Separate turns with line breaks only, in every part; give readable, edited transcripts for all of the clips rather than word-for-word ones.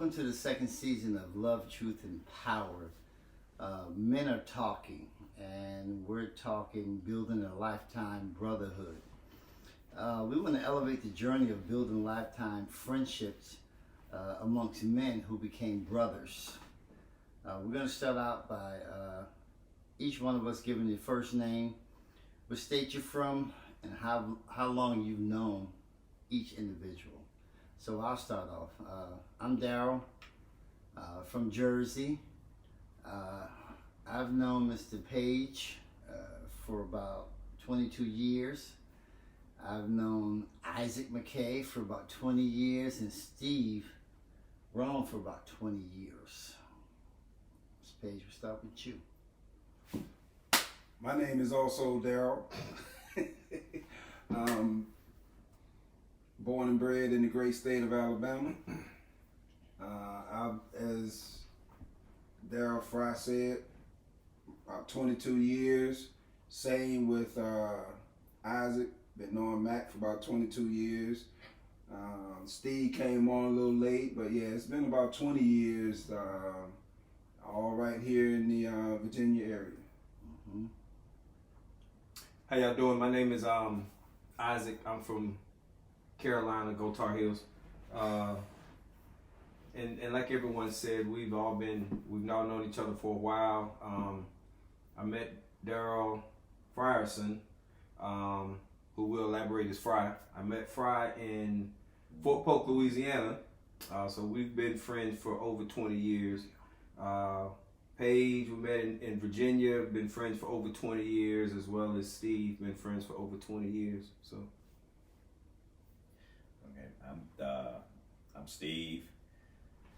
welcome to the second season of Love, Truth, and Power. Men are talking, and we're talking building a lifetime brotherhood. We want to elevate the journey of building lifetime friendships amongst men who became brothers. We're going to start out by each one of us giving your first name, what state you're from, and how long you've known each individual. So I'll start off. I'm Daryl from Jersey. I've known Mr. Page for about 22 years. I've known Isaac McKay for about 20 years and Steve Rome for about 20 years. Mr. Page, we'll start with you.
My name is also Daryl. Born and bred in the great state of Alabama. As Daryl Fry said, about 22 years. Same with Isaac. Been knowing Mac for about 22 years. Steve came on a little late, but yeah, it's been about 20 years, all right here in the Virginia area.
Mm-hmm.
How y'all doing? My name is Isaac. I'm from Carolina, Go Tar Heels. And like everyone said, we've all known each other for a while. I met Daryl Frierson, who will elaborate as Fry. I met Fry in Fort Polk, Louisiana. So we've been friends for over 20 years. Paige, we met in Virginia, been friends for over 20 years, as well as Steve, been friends for over 20 years. So.
Okay, I'm Steve.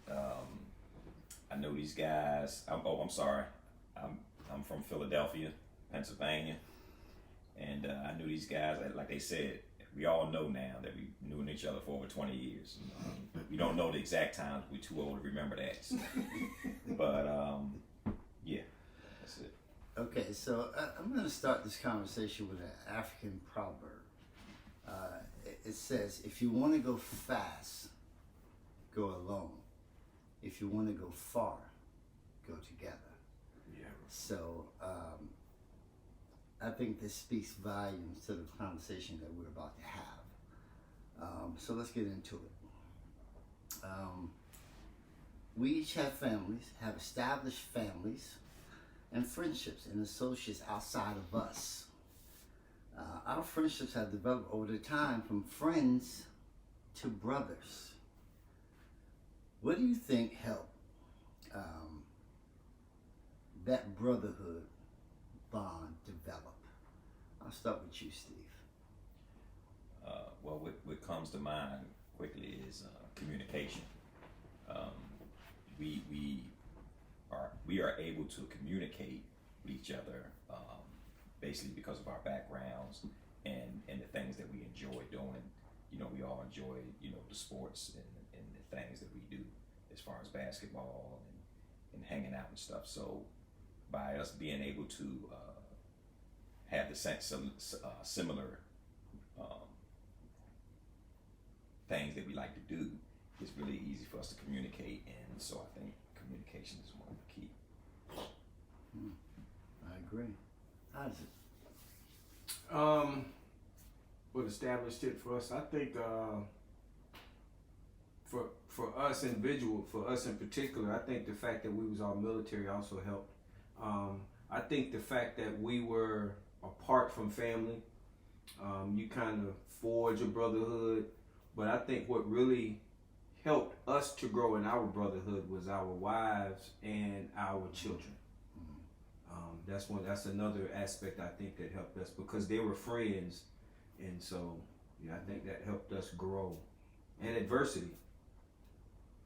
I know these guys. I'm sorry. I'm from Philadelphia, Pennsylvania, and I knew these guys. Like they said, we all know now that we knew each other for over 20 years. We don't know the exact times. We're too old to remember that. But yeah, that's it.
Okay, so I'm going to start this conversation with an African proverb. It says, if you want to go fast, go alone. If you want to go far, go together.
Yeah.
So I think this speaks volumes to the conversation that we're about to have. So let's get into it. We each have families, have established families and friendships and associates outside of us. Our friendships have developed over the time from friends to brothers. What do you think helped that brotherhood bond develop? I'll start with you, Steve.
Well, what comes to mind quickly is communication. We are able to communicate with each other basically because of our backgrounds and the things that we enjoy doing. You know, we all enjoy, the sports and the things that we do as far as basketball and hanging out and stuff. So by us being able to have the similar things that we like to do, it's really easy for us to communicate. And so I think communication is one of the key.
I agree. How is it?
What established it for us? I think for us for us in particular, I think the fact that we was all military also helped. I think the fact that we were apart from family, you kind of forge a brotherhood. But I think what really helped us to grow in our brotherhood was our wives and our children. That's another aspect I think that helped us because they were friends, and so yeah, I think that helped us grow. And adversity,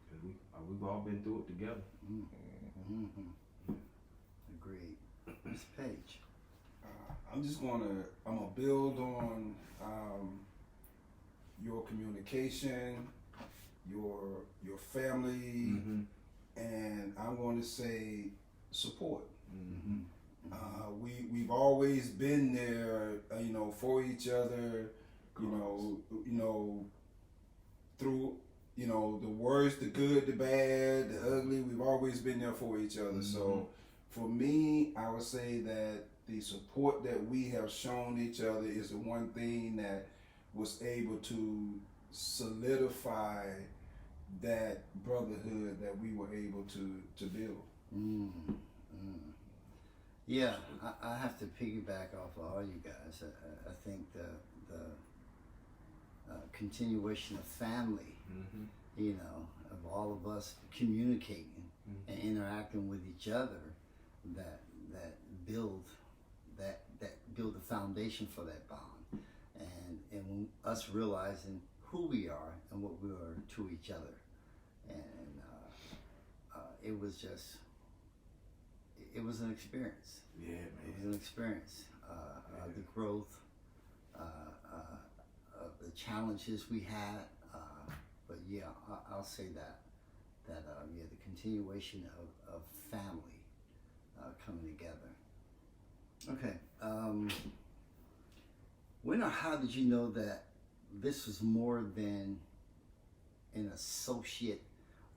because we've all been through it together.
Mm-hmm. Agreed. Ms. Page.
I'm gonna build on your communication, your family, and I'm going to say support.
Mm-hmm.
We've always been there, for each other, through, you know, the worst, the good, the bad, the ugly. We've always been there for each other. So for me, I would say that the support that we have shown each other is the one thing that was able to solidify that brotherhood that we were able to build.
Yeah, I have to piggyback off of all you guys. I think the continuation of family, you know, of all of us communicating and interacting with each other, that build build the foundation for that bond, and when us realizing who we are and what we are to each other, and it was just. It was an experience.
Yeah, man.
It was an experience. The growth, the challenges we had, but yeah, I'll say that yeah, the continuation of family coming together. Okay. When or how did you know that this was more than an associate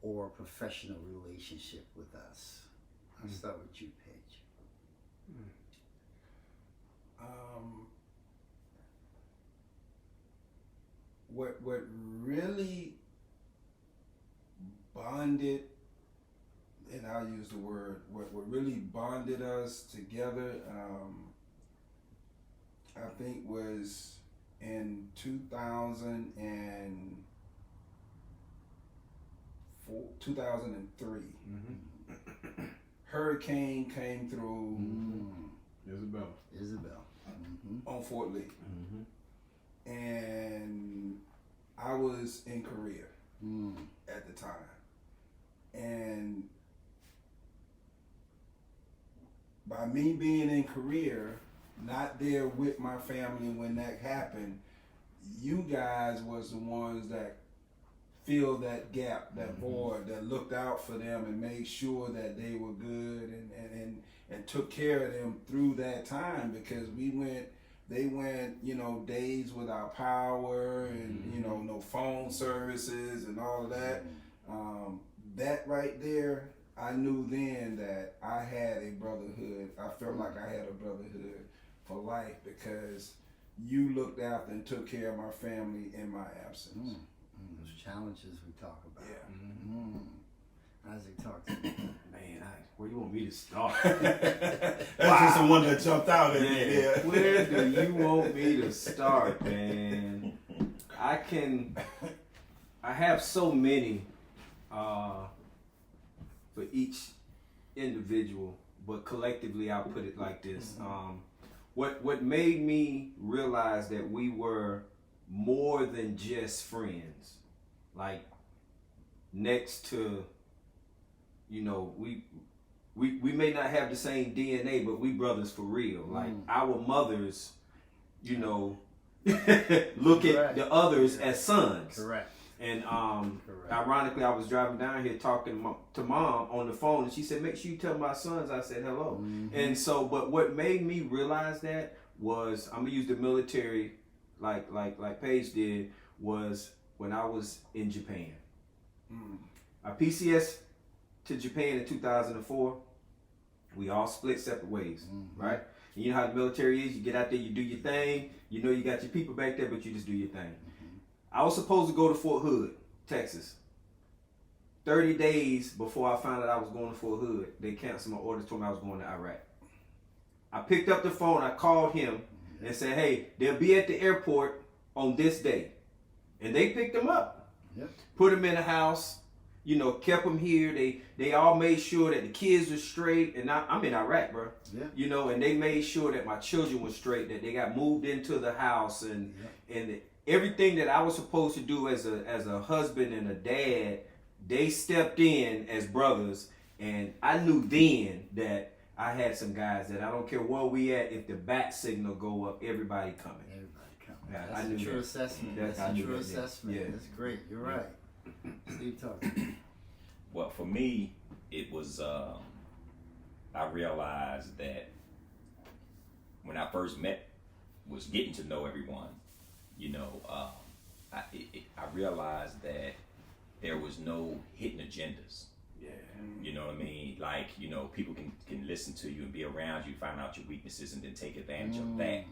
or professional relationship with us? I'll start with you, Paige.
What really bonded, and I'll use the word, what really bonded us together, I think was in 2003. Hurricane came through
Isabel.
on Fort Lee, and I was in Korea at the time, and by me being in Korea, not there with my family when that happened, you guys was the ones that filled that gap, that void, that looked out for them and made sure that they were good and took care of them through that time, because they went, you know, days without power and, you know, no phone services and all of that. That right there, I knew then that I had a brotherhood. I felt like I had a brotherhood for life, because you looked after and took care of my family in my absence.
Those challenges we talk about.
Yeah.
Isaac, talk to me.
Man, where you want me to start?
That's just the one that jumped out at me there.
Where do you want me to start, man? I have so many for each individual, but collectively I'll put it like this. What made me realize that we were more than just friends, like next to, you know, we may not have the same DNA, but we brothers for real. Like our mothers, you know, look at the others as sons.
Correct.
And ironically, I was driving down here talking to mom on the phone, and she said, "Make sure you tell my sons I said hello." And so, but what made me realize that was, I'm gonna use the military, like Paige did, was when I was in Japan. I PCS to Japan in 2004. We all split separate ways, right? And you know how the military is. You get out there, you do your thing. You know you got your people back there, but you just do your thing. I was supposed to go to Fort Hood, Texas. 30 days before I found out I was going to Fort Hood, they canceled my orders, told me I was going to Iraq. I picked up the phone, I called him and said, "Hey, they'll be at the airport on this day." And they picked him up, put him in a house, you know, kept him here. They all made sure that the kids were straight. And I'm in Iraq, bro. You know, and they made sure that my children were straight, that they got moved into the house, and everything that I was supposed to do as a husband and a dad, they stepped in as brothers. And I knew then that I had some guys that I don't care where we at, if the bat signal go up, everybody coming. Yeah,
That's a true assessment. That's a true assessment.
Yeah.
That's great. You're right. Steve, talk to me.
Well, for me, it was, I realized that when I first was getting to know everyone, you know, I realized that there was no hidden agendas.
Yeah.
You know what I mean? Like, you know, people can listen to you and be around you, find out your weaknesses, and then take advantage of that.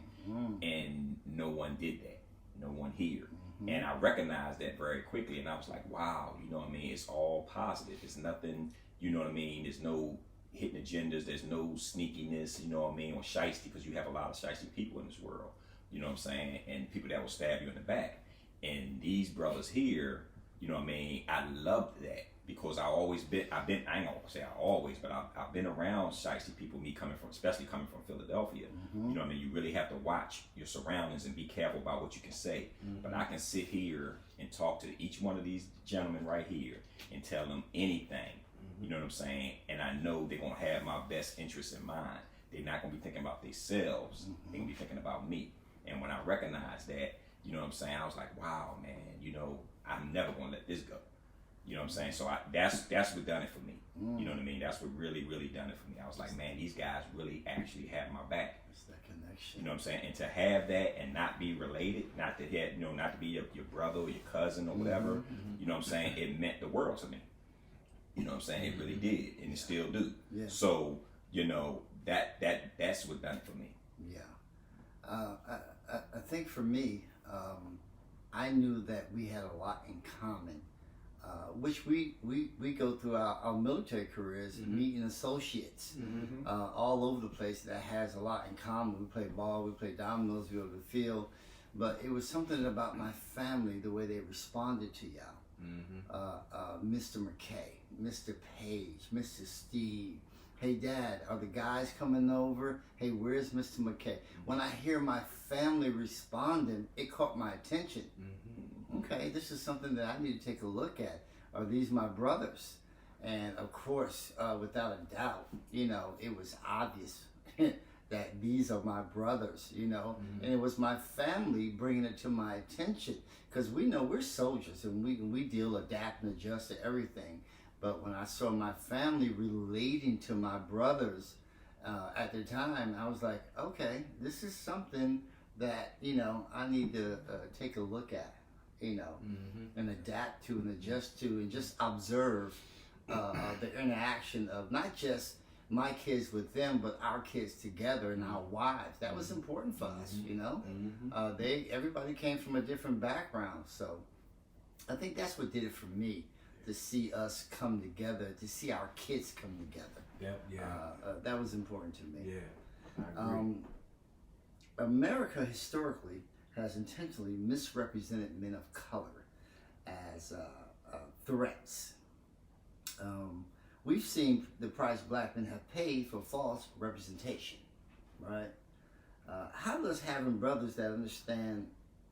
And no one did that. No one here. And I recognized that very quickly, and I was like, wow, you know what I mean? It's all positive. It's nothing, you know what I mean? There's no hidden agendas. There's no sneakiness, you know what I mean? Or shiesty, because you have a lot of shiesty people in this world, you know what I'm saying? And people that will stab you in the back. And these brothers here, you know what I mean? I loved that. Because I ain't gonna say I always, but I've been around shiesty people, especially coming from Philadelphia. You know what I mean? You really have to watch your surroundings and be careful about what you can say. But I can sit here and talk to each one of these gentlemen right here and tell them anything. You know what I'm saying? And I know they're gonna have my best interests in mind. They're not gonna be thinking about themselves. They're gonna be thinking about me. And when I recognized that, you know what I'm saying? I was like, wow, man, you know, I'm never gonna let this go. You know what I'm saying? So that's what done it for me. You know what I mean? That's what really, really done it for me. I was like, man, these guys really actually have my back.
It's that connection.
You know what I'm saying? And to have that and not be related, not to have, you know, not to be your brother or your cousin or whatever, you know what I'm saying? It meant the world to me. You know what I'm saying? It really did, and it still do.
Yeah.
So, you know, that's what done it for me.
Yeah. I think for me, I knew that we had a lot in common. Which we go through our military careers, meeting associates all over the place that has a lot in common. We play ball, we play dominoes, we go to the field, but it was something about my family, the way they responded to y'all. Mr. McKay, Mr. Page, Mr. Steve. Hey, Dad, are the guys coming over? Hey, where's Mr. McKay? When I hear my family responding, it caught my attention. Okay, this is something that I need to take a look at. Are these my brothers? And of course, without a doubt, you know, it was obvious that these are my brothers, you know, and it was my family bringing it to my attention, because we know we're soldiers and we deal, adapt, and adjust to everything. But when I saw my family relating to my brothers at the time, I was like, okay, this is something that, you know, I need to take a look at. You know, and adapt to and adjust to and just observe the interaction of not just my kids with them, but our kids together and our wives. That was important for us, you know. Everybody came from a different background, so I think that's what did it for me, to see us come together, to see our kids come together. That was important to me.
I agree.
America historically has intentionally misrepresented men of color as threats. We've seen the price black men have paid for false representation, right? How does having brothers that understand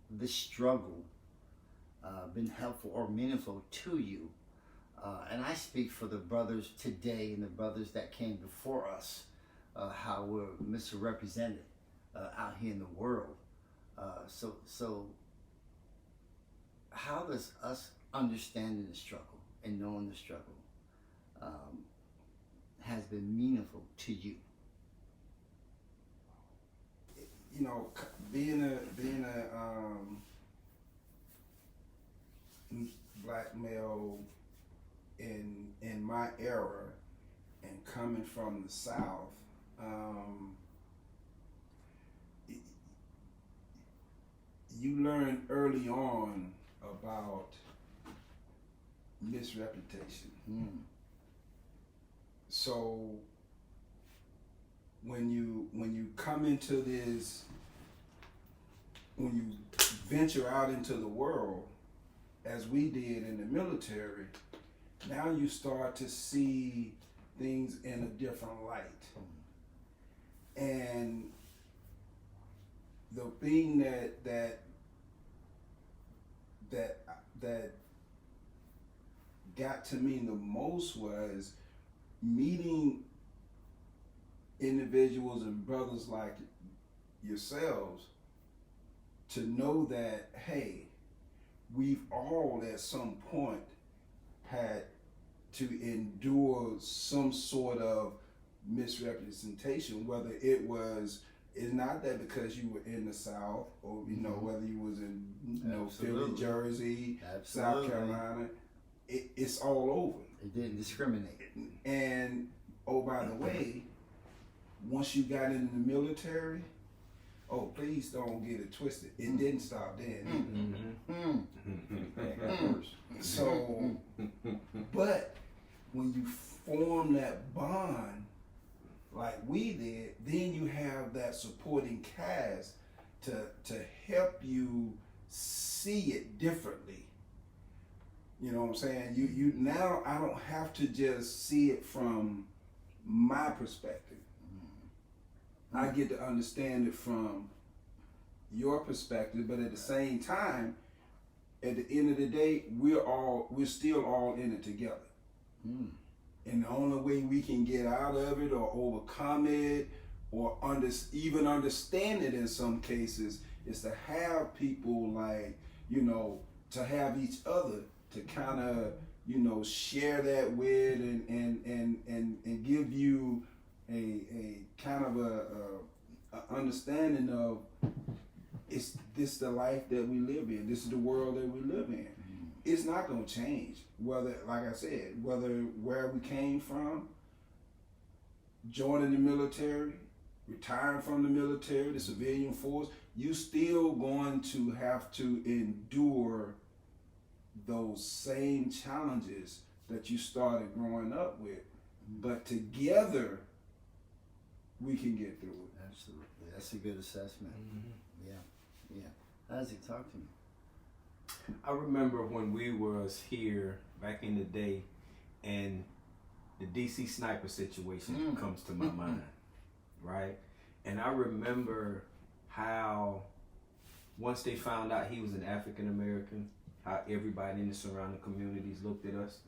this struggle been helpful or meaningful to you? And I speak for the brothers today and the brothers that came before us, how we're misrepresented out here in the world. So how does us understanding the struggle and knowing the struggle has been meaningful to you?
You know, being a black male in my era and coming from the South, you learn early on about misreputation. So when you come into this, when you venture out into the world, as we did in the military, now you start to see things in a different light. And the thing that got to me the most was meeting individuals and brothers like yourselves, to know that, hey, we've all at some point had to endure some sort of misrepresentation, whether it's not that because you were in the South, or you know, whether you was in Philly, Jersey, South Carolina. it's all over.
It didn't discriminate.
And oh, by the way, once you got into the military, oh, please don't get it twisted. It didn't stop then. So, but when you form that bond like we did, then you have that supporting cast to help you see it differently. You know what I'm saying? You now I don't have to just see it from my perspective. I get to understand it from your perspective, but at the same time, at the end of the day, we're still all in it together. And the only way we can get out of it or overcome it or even understand it in some cases is to have people like, to have each other to kind of, share that with and give you a kind of a understanding of is this the life that we live in? This is the world that we live in. It's not going to change. Whether, like I said, where we came from, joining the military, retiring from the military, the civilian force, you still going to have to endure those same challenges that you started growing up with. But together, we can get through it.
Absolutely. That's a good assessment. Isaac, talk to me.
I remember when we was here back in the day, and the DC sniper situation comes to my mind, right? And I remember how once they found out he was an African American, how everybody in the surrounding communities looked at us.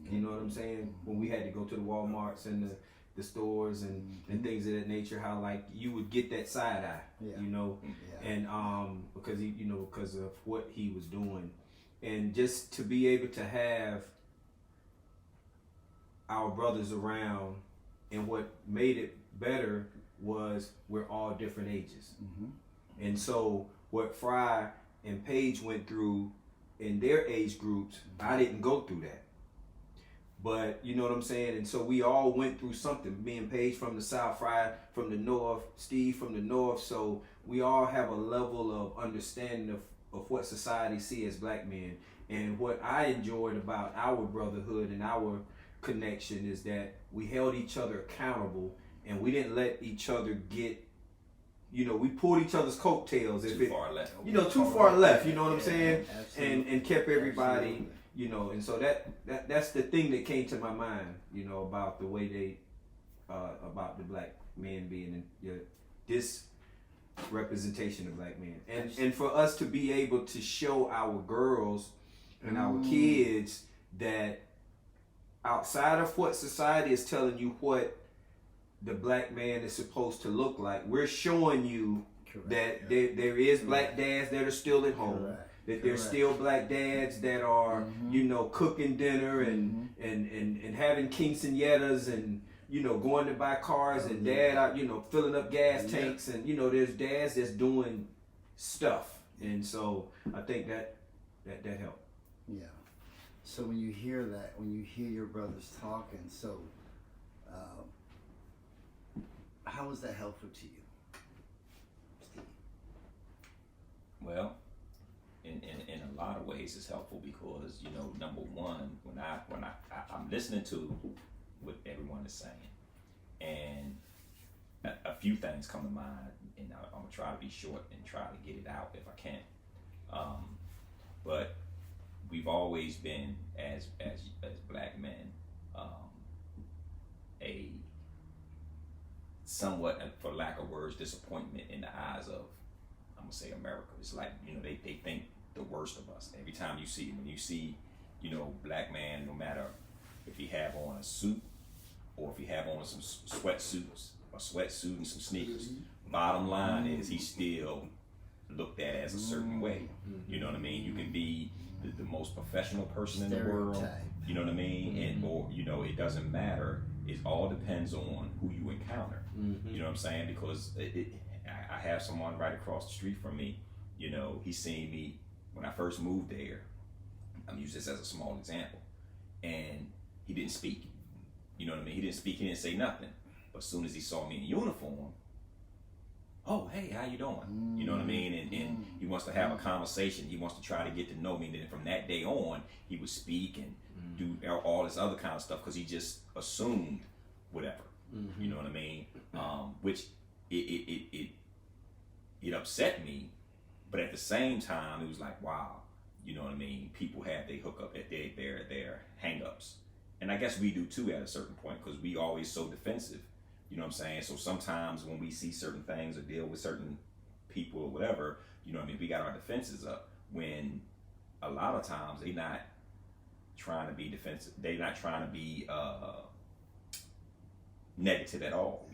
You know what I'm saying? When we had to go to the Walmarts and the stores and things of that nature, how like you would get that side eye, and because of what he was doing, and just to be able to have our brothers around, and what made it better was we're all different ages, and so what Fry and Paige went through in their age groups, I didn't go through that. But you know what I'm saying? And so we all went through something. Me and Paige from the South, Fry from the North, Steve from the North. So we all have a level of understanding of what society see as black men. And what I enjoyed about our brotherhood and our connection is that we held each other accountable, and we didn't let each other get, we pulled each other's coattails.
Too far left.
Too far left, you know what I'm saying?
Absolutely.
And kept everybody...
Absolutely.
And so that's the thing that came to my mind, about the way they, about the black men being this representation of black men, and for us to be able to show our girls and our kids that outside of what society is telling you what the black man is supposed to look like, we're showing you that there is black dads that are still at home.
Correct.
That there's still black dads that are, cooking dinner and having quinceañeras and, going to buy cars, and dad out, filling up gas tanks, and, there's dads that's doing stuff. And so I think that helped.
Yeah. So when you hear that, when you hear your brothers talking, so how was that helpful to you, Steve?
Well, in a lot of ways it's helpful because, number one, when I'm listening to what everyone is saying, and a few things come to mind, and I'm gonna try to be short and try to get it out if I can. But we've always been as black men, a somewhat, for lack of words, disappointment in the eyes of, I'm gonna say, America. It's like, they think the worst of us. Every time when you see, black man, no matter if he have on a suit or if he have on some sweatsuits, a sweatsuit and some sneakers, bottom line is he's still looked at as a certain way. You know what I mean? You can be the most professional person in the world. You know what I mean? And or it doesn't matter. It all depends on who you encounter. You know what I'm saying? Because I have someone right across the street from me. He seen me when I first moved there. I'm using this as a small example. and he didn't speak. You know what I mean? He didn't speak. He didn't say nothing. But as soon as he saw me in uniform, oh, hey, how you doing? You know what I mean? And he wants to have a conversation. He wants to try to get to know me. And then from that day on, he would speak and do all this other kind of stuff because he just assumed whatever. You know what I mean? Which it upset me, but at the same time, it was like, wow, you know what I mean? People have they hook up at their hang-ups. And I guess we do too at a certain point because we always so defensive. You know what I'm saying? So sometimes when we see certain things or deal with certain people or whatever, you know what I mean? We got our defenses up when a lot of times they not trying to be defensive. They not trying to be negative at all.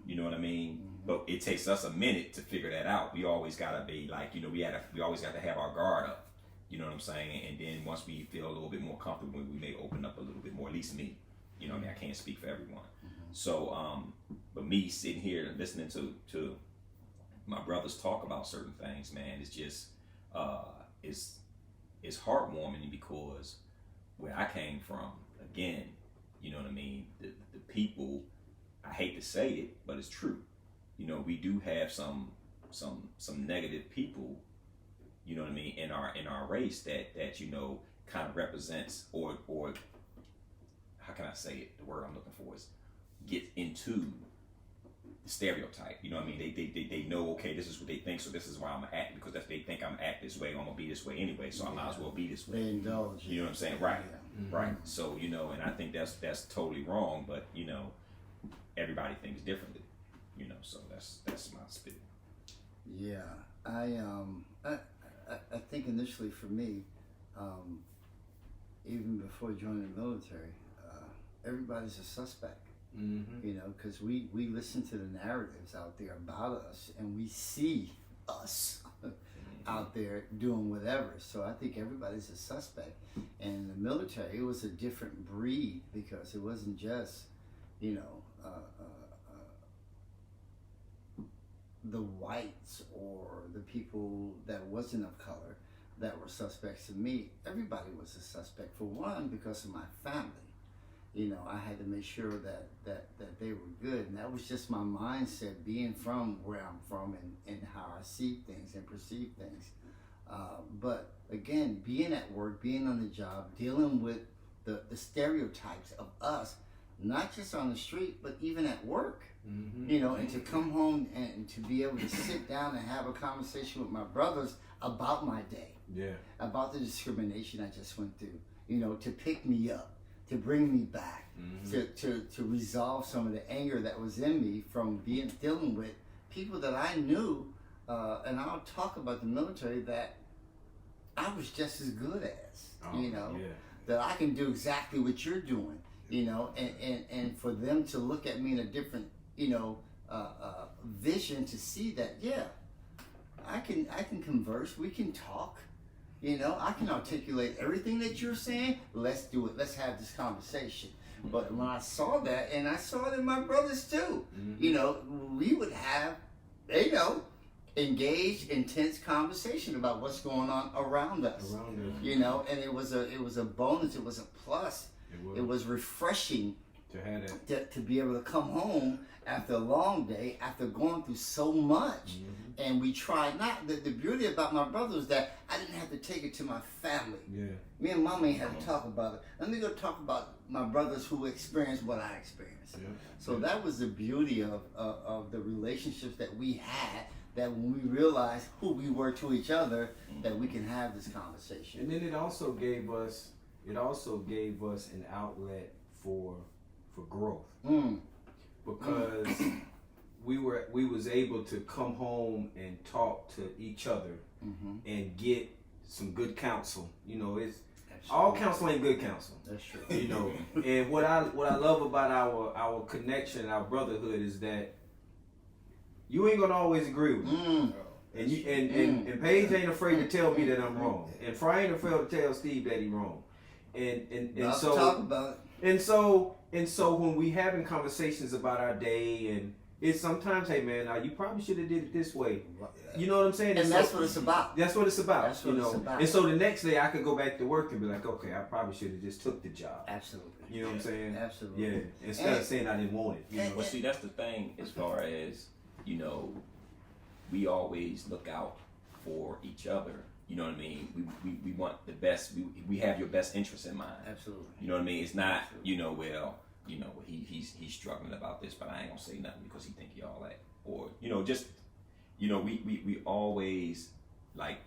You know what I mean? But it takes us a minute to figure that out. We always gotta be like, you know, we always got to have our guard up. You know what I'm saying? And then once we feel a little bit more comfortable, we may open up a little bit more. At least me. You know what I mean? I can't speak for everyone. So, but me sitting here and listening to my brothers talk about certain things, man, it's just it's heartwarming because where I came from, again, you know what I mean? The people, I hate to say it, but it's true. You know, we do have some negative people, you know what I mean, in our race that you know kind of represents or how can I say it? The word I'm looking for is get into the stereotype. You know what I mean? They know, okay, this is what they think, so this is why I'm gonna act because they think I'm gonna act this way, or I'm gonna be this way anyway, so I might as well be this way.
They indulge.
You know what I'm saying? Right. Right. So, you know, and I think that's totally wrong, but you know, everybody thinks differently. You know, so that's my spit.
Yeah. I think initially for me, even before joining the military, everybody's a suspect. You know, because we listen to the narratives out there about us and we see us out there doing whatever. So I think everybody's a suspect. And in the military, it was a different breed because it wasn't just, you know, the whites or the people that wasn't of color that were suspects to me. Everybody was a suspect. For one, because of my family. You know, I had to make sure that they were good. And that was just my mindset, being from where I'm from and how I see things and perceive things. But again, being at work, being on the job, dealing with the stereotypes of us, not just on the street, but even at work. You know, and to come home and to be able to sit down and have a conversation with my brothers about my day. Yeah. About the discrimination I just went through. You know, to pick me up. To bring me back, to resolve some of the anger that was in me from dealing with people that I knew, and I'll talk about the military that I was just as good as, you know, that I can do exactly what you're doing, you know, and for them to look at me in a different, you know, vision to see that, yeah, I can converse, we can talk. You know, I can articulate everything that you're saying. Let's do it. Let's have this conversation. But when I saw that, and I saw it in my brothers too, you know, we would have, you know, engaged, intense conversation about what's going on around us. You know, and it was a bonus. It was a plus. It was refreshing
to have that.
To be able to come home after a long day, after going through so much. And we tried not, the beauty about my brother was that I didn't have to take it to my family. Me and Mama ain't had to talk about it. Let me go talk about my brothers who experienced what I experienced. So that was the beauty of the relationships that we had, that when we realized who we were to each other, that we can have this conversation.
And then it also gave us an outlet for growth. Because we was able to come home and talk to each other and get some good counsel. You know, it's all counsel ain't good counsel.
That's true.
You know, and what I love about our connection, our brotherhood, is that you ain't gonna always agree with me. And you and Paige ain't afraid to tell me that I'm wrong, and Fry ain't afraid to tell Steve that he's wrong. And so
talk about it.
And so when we having conversations about our day It's sometimes, hey man, you probably should have did it this way. You know what I'm saying?
And that's what it's about.
That's what it's about.
That's what it's about.
And so the next day I could go back to work and be like, okay, I probably should have just took the job.
Absolutely.
You know what I'm saying?
Absolutely.
Yeah. Instead of saying I didn't want it. You know?
Well, see, that's the thing as far as, you know, we always look out for each other. You know what I mean? We want the best. We have your best interest in mind.
Absolutely.
You know what I mean? It's not, you know, well, you know, he's struggling about this, but I ain't gonna say nothing because he think he all that. Or, you know, just, you know, we always, like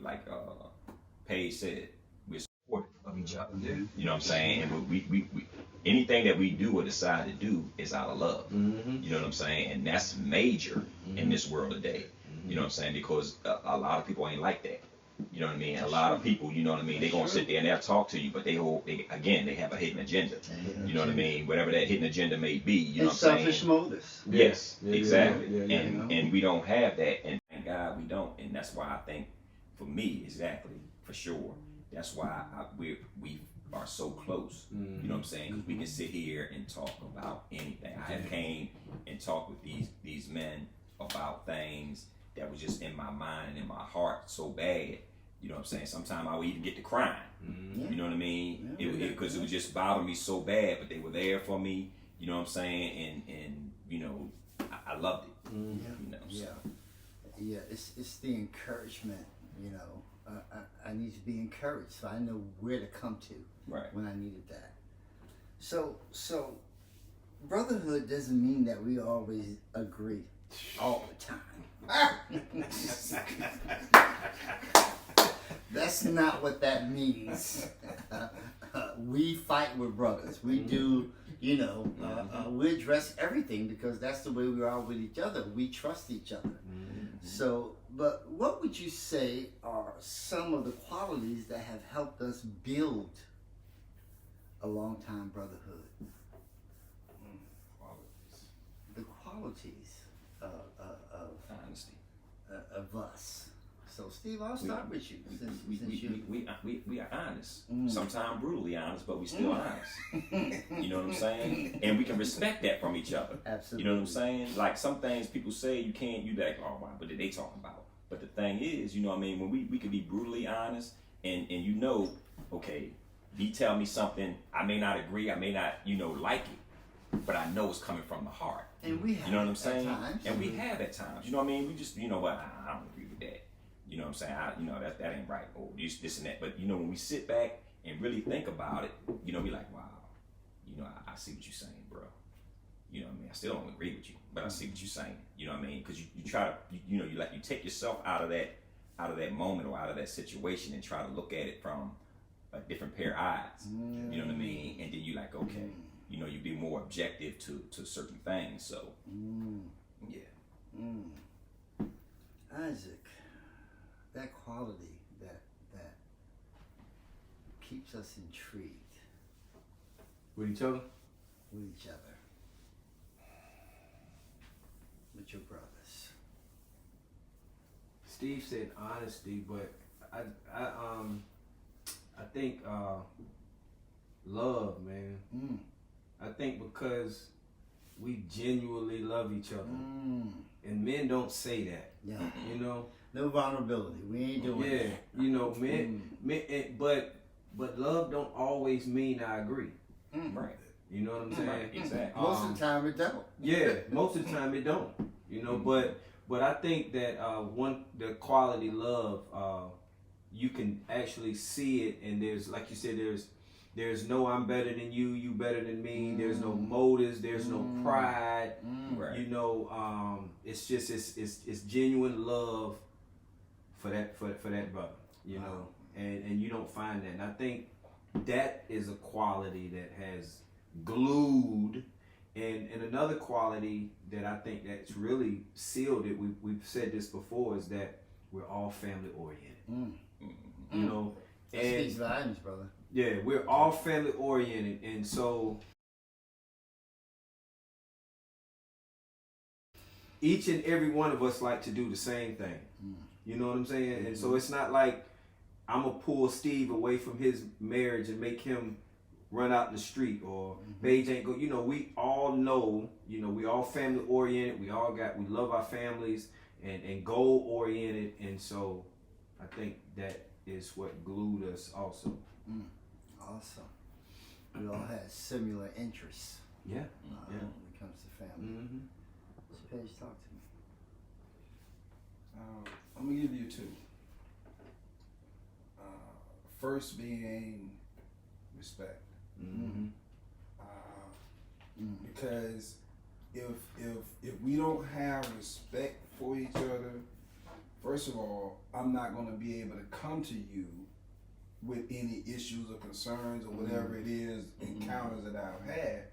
Paige said, we're supportive of each other.
Yeah.
You know what I'm saying? And we anything that we do or decide to do is out of love.
Mm-hmm.
You know what I'm saying? And that's major in this world today. You know what I'm saying? Because a lot of people ain't like that. You know what I mean? A lot of people, you know what I mean, they're going to sit there and they'll talk to you, but they have a hidden agenda. You know what I mean? Whatever that hidden agenda may be, you know what I'm saying?
Selfish motives.
Yes,
Yeah,
exactly.
yeah,
And we don't have that, and thank God we don't. And that's why I think, for me, exactly, for sure, that's why we are so close. You know what I'm saying? Because we can sit here and talk about anything. I have came and talked with these men about things that was just in my mind and in my heart so bad. You know what I'm saying? Sometimes I would even get to crying. You know what I mean? Because it would just bother me so bad, but they were there for me. You know what I'm saying? And you know, I loved it. You know, so.
Yeah. It's the encouragement. You know, I need to be encouraged, so I know where to come to when I needed that. So brotherhood doesn't mean that we always agree all the time. That's not what that means. We fight with brothers. We do, you know, we address everything because that's the way we are with each other. We trust each other. So, but what would you say are some of the qualities that have helped us build a long-time brotherhood? The qualities of
Honesty.
Of us. So, Steve, I'll start with you.
We are honest. Sometimes brutally honest, but we still honest. You know what I'm saying? And we can respect that from each other.
Absolutely.
You know what I'm saying? Like some things people say you can't, you like, oh, wow, what are they talking about? But the thing is, you know what I mean? When we can be brutally honest and you know, okay, he tell me something, I may not agree, I may not, you know, like it, but I know it's coming from the heart.
And we have,
you know what I'm saying?
at times.
And we have at times. You know what I mean? We just, you know what, I don't agree with that. You know what I'm saying? You know, that ain't right. Or this and that. But, you know, when we sit back and really think about it, you know, we like, wow, you know, I see what you're saying, bro. You know what I mean? I still don't agree with you, but I see what you're saying. You know what I mean? Because you try to, you know, you take yourself out of that moment or out of that situation and try to look at it from a different pair of eyes. You know what I mean? And then you like, okay, you know, you be more objective to certain things. So, yeah.
Isaac, that quality that keeps us intrigued
With each other?
with each other, with your brothers.
Steve said honesty, but I think love, man. I think because we genuinely love each other, and men don't say that.
Yeah.
You know.
No vulnerability. We ain't doing that.
You know, men, but love don't always mean I agree.
Right.
You know what I'm saying?
Right. Exactly.
Most of the time it don't.
Yeah, most of the time it don't. You know, but I think that the quality love, you can actually see it, and there's, like you said, there's no I'm better than you, you better than me. There's no motives, there's no pride.
Right.
You know, it's just it's genuine love for that brother. You know, and you don't find that. And I think that is a quality that has glued. And another quality that I think that's really sealed it, we've said this before, is that we're all family oriented. You know,
That speaks volumes, brother.
Yeah, we're all family oriented, and so each and every one of us like to do the same thing. You know what I'm saying? And so it's not like I'm gonna pull Steve away from his marriage and make him run out in the street, or Paige ain't go. You know, we all know. You know, we all family oriented. We love our families and goal oriented, and so I think that is what glued us also.
Awesome. We all had similar interests.
Yeah.
When it comes to family. So Paige, talk to me.
I'm gonna give you two. First being respect. Because if we don't have respect for each other, first of all, I'm not gonna be able to come to you with any issues or concerns or whatever it is, encounters that I've had.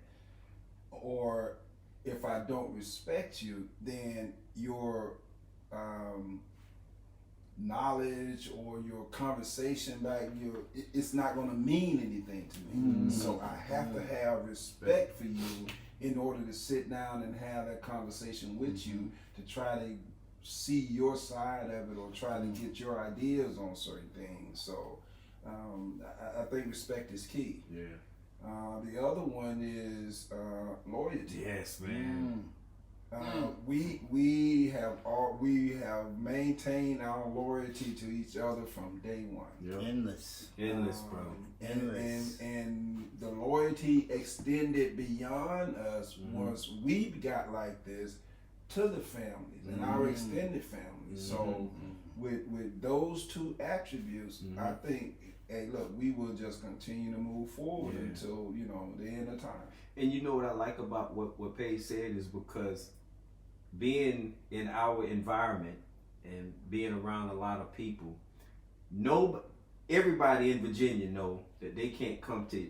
Or if I don't respect you, then your knowledge or your conversation back, it's not going to mean anything to me. So I have to have respect for you in order to sit down and have that conversation with you, to try to see your side of it or try to get your ideas on certain things. So I think respect is key. The other one is loyalty.
Yes, man.
We have maintained our loyalty to each other from day one.
Endless,
bro.
And the loyalty extended beyond us once we got like this to the families and our extended families. So with those two attributes, I think, hey, look, we will just continue to move forward until, the end of time. And
you know what I like about what Paige said is because being in our environment and being around a lot of people, everybody in Virginia know that they can't come to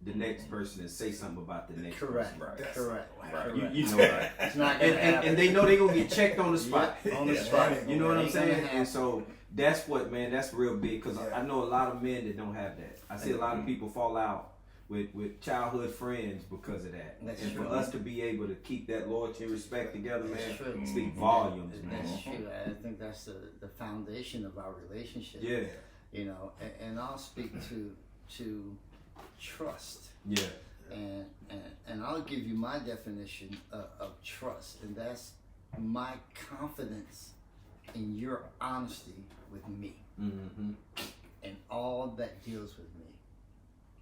the next person and say something about the next
Correct.
person.
Correct.
You know that.
It's not gonna happen.
And they know they're going to get checked on the spot.
On the spot.
You know what I'm saying? And so that's that's real big, because I know a lot of men that don't have that. I see a lot of people fall out with childhood friends because of that.
That's
and
true.
for us to be able to keep that loyalty and respect together,
That's
man,
true.
speak volumes, man.
That's true. I think that's the foundation of our relationship.
Yeah.
And I'll speak to trust.
Yeah.
And I'll give you my definition of trust, and that's my confidence in your honesty with me and all that deals with me.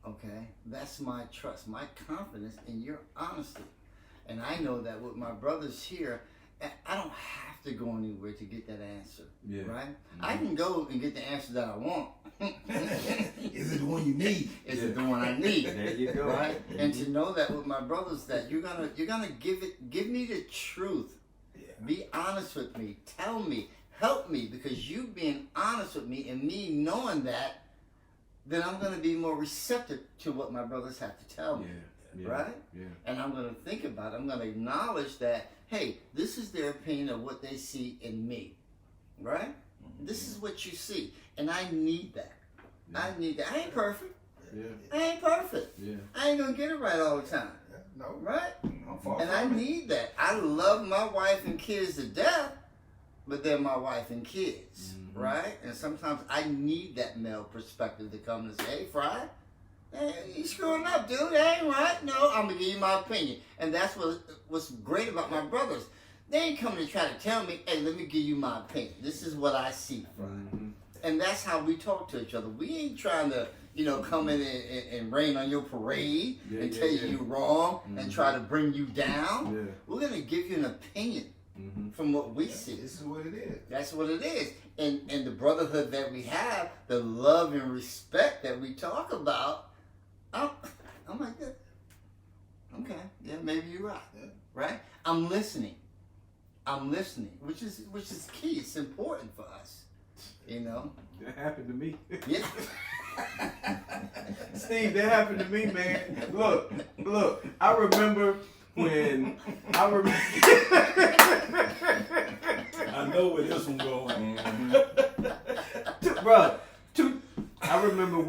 Okay, that's my trust, my confidence in your honesty. And I know that with my brothers here, I don't have to go anywhere to get that answer.
Yeah.
Right? I can go and get the answer that I want.
Is it the one you need?
Is it the one I need?
There you go.
Right? And to know that with my brothers, that you're gonna give me the truth. Be honest with me. Tell me. Help me, because you being honest with me and me knowing that, then I'm going to be more receptive to what my brothers have to tell me. Right?
Yeah.
And I'm going to think about it. I'm going to acknowledge that, hey, this is their opinion of what they see in me. Right? This is what you see. And I need that. I need that. I ain't perfect. I ain't perfect. I ain't going to get it right all the time.
No.
Right?
And
I need that. I love my wife and kids to death, but they're my wife and kids, right? And sometimes I need that male perspective to come and say, hey, Fry, hey, you screwing up, dude. That ain't right. No, I'm going to give you my opinion. And that's what's great about my brothers. They ain't coming to try to tell me, hey, let me give you my opinion. This is what I see, Fry. And that's how we talk to each other. We ain't trying to, come in and rain on your parade and tell you you're wrong and try to bring you down. We're going to give you an opinion from what we see.
This is what it is.
That's what it is. And the brotherhood that we have, the love and respect that we talk about, I'm like that. Okay, yeah, maybe you're right. Right? I'm listening, which is key. It's important for us.
That happened to me.
Yeah.
Steve, that happened to me, man. Look. I remember when I
know where this one going.
Bro, I remember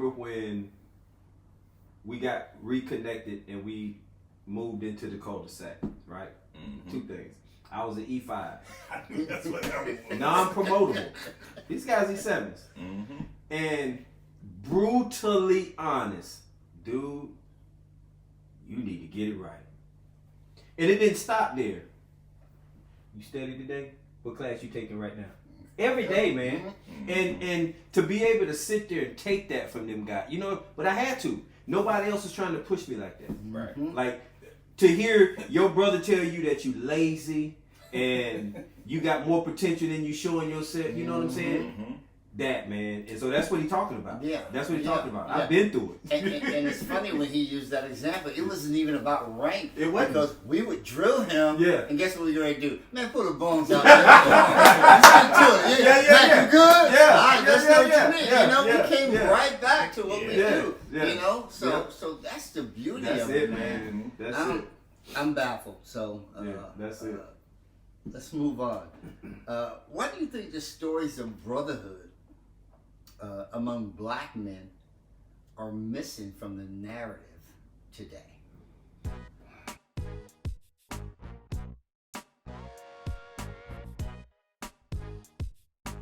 when we got reconnected and we moved into the cul-de-sac, right? Two things. I was an E5.
That's what that was.
Non-promotable. These guys E7s. And brutally honest, dude, you need to get it right. And it didn't stop there. You study today? What class you taking right now? Every day, man. And to be able to sit there and take that from them guys, you know, but I had to. Nobody else is trying to push me like that.
Right.
Like, to hear your brother tell you that you lazy and you got more potential than you showing yourself, you know what I'm saying? That, man. And so that's what he's talking about.
Yeah.
That's what he's talking about.
Yeah.
I've been through it.
And it's funny when he used that example. It wasn't even about rank.
It wasn't.
Because we would drill him.
Yeah.
And guess what we were going to do? Man, pull the bones out. Yeah. Man, you good?
Yeah.
All right, let's know what you mean.
Yeah.
You know,
Yeah.
we came
Yeah.
right back to what we
Yeah.
do.
Yeah.
You know? So
Yeah.
so that's the beauty
That's
of
it,
man.
man. That's
I'm,
it.
I'm baffled. So
Yeah, that's it.
Let's move on. Why do you think the stories of brotherhood among black men are missing from the narrative today?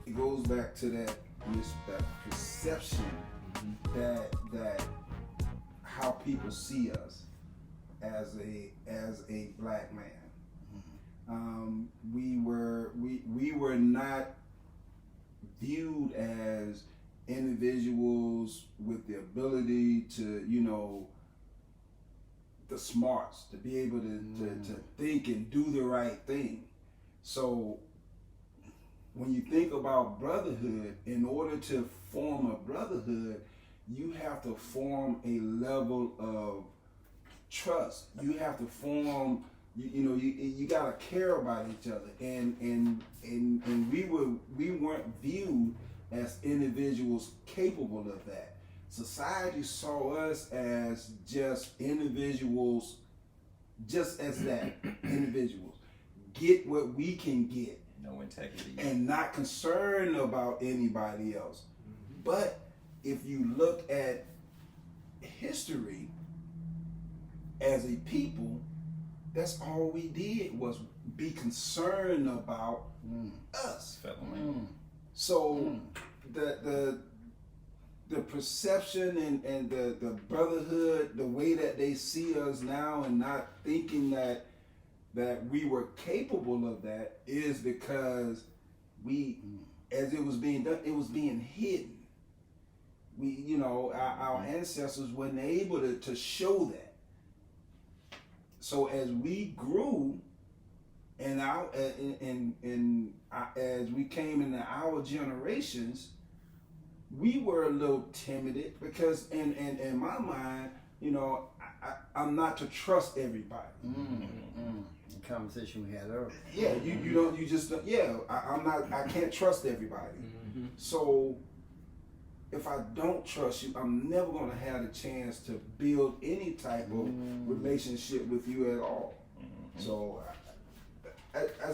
It goes back to that perception that how people see us as a black man. We were not viewed as individuals with the ability to, you know, the smarts, to be able to think and do the right thing. So when you think about brotherhood, in order to form a brotherhood, you have to form a level of trust. You have to form, you gotta care about each other, and we weren't viewed as individuals capable of that. Society saw us as just individuals, just as that, individuals. Get what we can get.
No integrity.
And not concerned about anybody else. But if you look at history as a people, that's all we did was be concerned about us.
Fellow man.
So the perception and the brotherhood, the way that they see us now, and not thinking that we were capable of that, is because we, as it was being done, it was being hidden. We, our ancestors weren't able to show that. So as we grew, and as we came into our generations, we were a little timid because in my mind, I'm not to trust everybody.
The conversation we had earlier.
Yeah, I can't trust everybody. So if I don't trust you, I'm never going to have the chance to build any type of relationship with you at all. So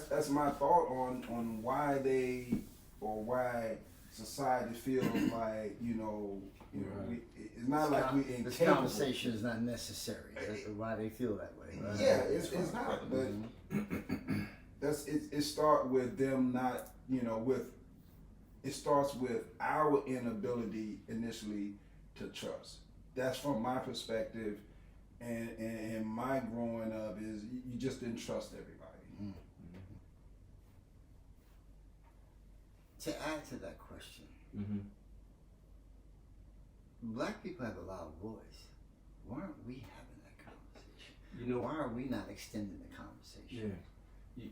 that's my thought on why why society feels like it's not like we incapable.
This conversation is not necessary. That's why they feel that way. Right?
Yeah, it's not. But it starts with them not, it starts with our inability initially to trust. That's from my perspective, and my growing up is you just didn't trust everybody.
To add to that question, black people have a loud voice. Why aren't we having that conversation? Why are we not extending the conversation?
Yeah.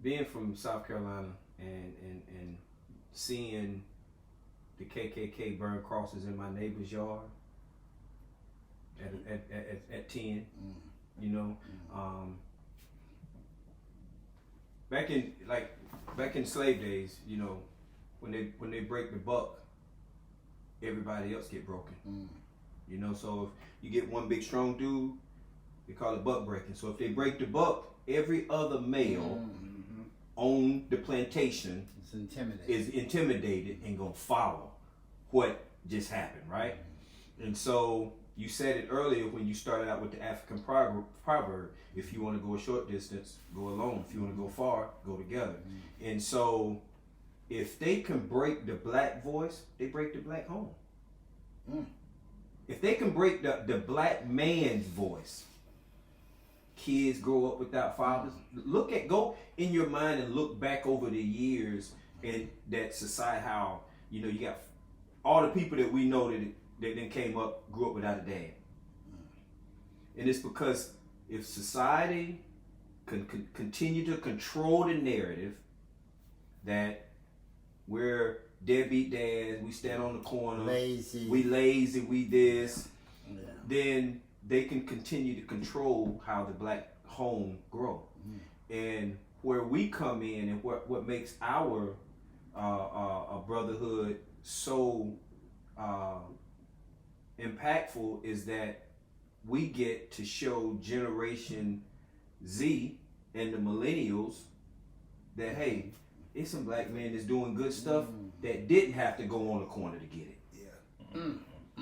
Being from South Carolina and seeing the KKK burn crosses in my neighbor's yard at 10, back in slave days, when they break the buck, everybody else get broken. So if you get one big strong dude, they call it buck breaking. So if they break the buck, every other male on the plantation is intimidated and gonna follow what just happened, right? And so you said it earlier when you started out with the African proverb: if you want to go a short distance, go alone. If you want to go far, go together. And so if they can break the black voice, they break the black home.
Mm.
If they can break the black man's voice, kids grow up without fathers. Go in your mind and look back over the years in that society, how, you got all the people that we know that then came up, grew up without a dad. And it's because if society can continue to control the narrative that we're deadbeat dads, we stand on the corner, we lazy, we this, then they can continue to control how the black home grow. And where we come in and what makes our brotherhood so impactful is that we get to show Generation Z and the millennials that, hey, it's some black men that's doing good stuff that didn't have to go on the corner to get it.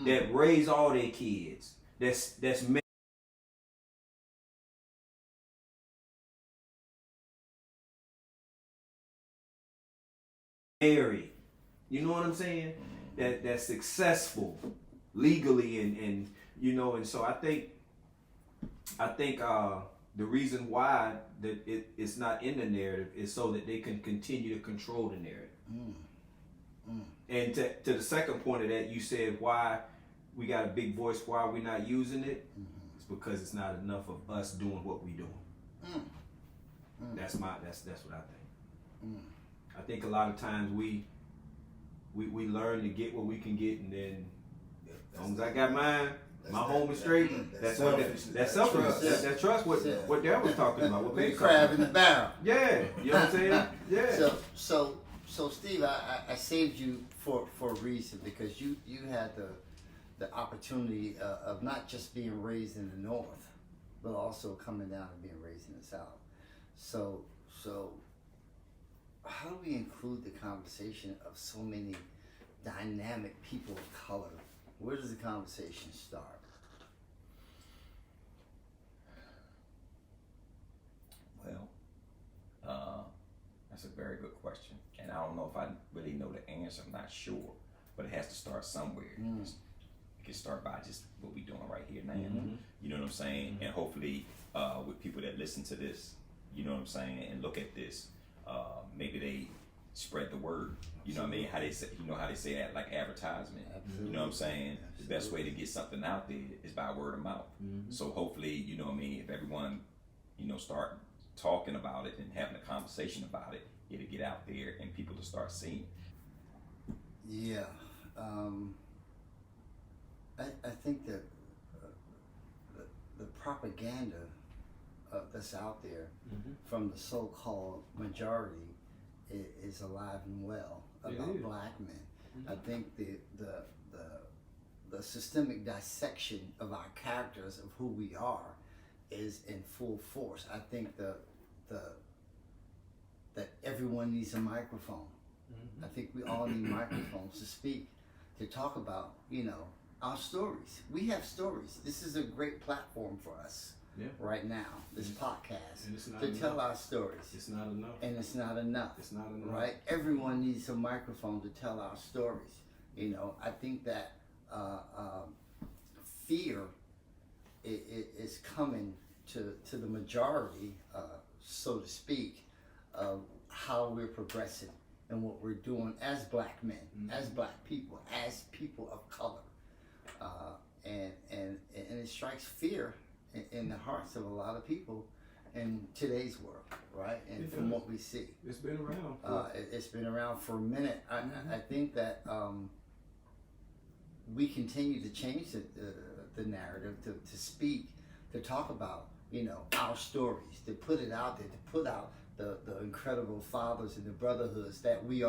That raise all their kids. That's married. You know what I'm saying? That's successful legally and and so I think the reason why that it's not in the narrative is so that they can continue to control the narrative. And to the second point of that, you said why we got a big voice, why we're not using it. It's because it's not enough of us doing what we doing. That's what I think. I think a lot of times we learn to get what we can get, and then as long as I got mine, my home is straight. That's selfishness. That's trust. What Darryl was talking about. What
Big crab in the barrel.
Yeah, you know what I'm saying. Yeah.
So Steve, I saved you for a reason, because you had the opportunity of not just being raised in the North, but also coming down and being raised in the South. So how do we include the conversation of so many dynamic people of color? Where does the conversation start?
Well, that's a very good question. And I don't know if I really know the answer. I'm not sure. But it has to start somewhere. It can start by just what we're doing right here now. You know what I'm saying? And hopefully with people that listen to this, you know what I'm saying, and look at this, maybe they spread the word. You know what I mean? How they say that, like advertisement.
Absolutely.
You know what I'm saying? The best way to get something out there is by word of mouth. So hopefully, you know what I mean, if everyone, start talking about it and having a conversation about it, it'll get out there and people will start seeing it.
Yeah. I think that the propaganda that's out there from the so-called majority is alive and well about black men. I think the systemic dissection of our characters, of who we are, is in full force. I think that everyone needs a microphone. I think we all need microphones to speak, to talk about, our stories. We have stories. This is a great platform for us right now, this podcast, to tell our stories.
It's not enough.
And it's not enough.
It's not enough.
Right? Everyone needs a microphone to tell our stories. I think that fear is coming to the majority, so to speak, of how we're progressing and what we're doing as black men, as black people, as people of color. And it strikes fear in the hearts of a lot of people in today's world, right? And from what we see,
it's been around.
It's been around for a minute. I think that we continue to change the narrative, to speak, to talk about, our stories, to put it out there, to put out the incredible fathers and the brotherhoods that we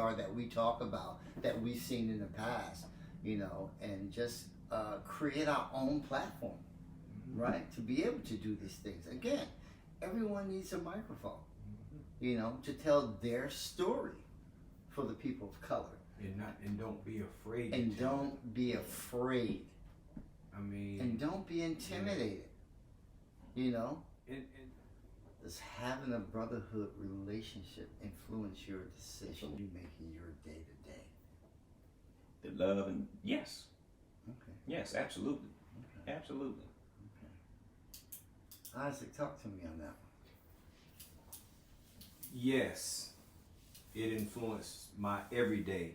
talk about, that we've seen in the past, and just create our own platform, right? To be able to do these things. Again, everyone needs a microphone, to tell their story for the people of color.
And don't be afraid.
And don't be afraid.
I mean.
And don't be intimidated.
And
Does having a brotherhood relationship influence your decision you make in your day to day?
The love and yes,
Okay.
yes, absolutely,
Okay.
absolutely.
Isaac, talk to me on that one.
Yes, it influenced my everyday,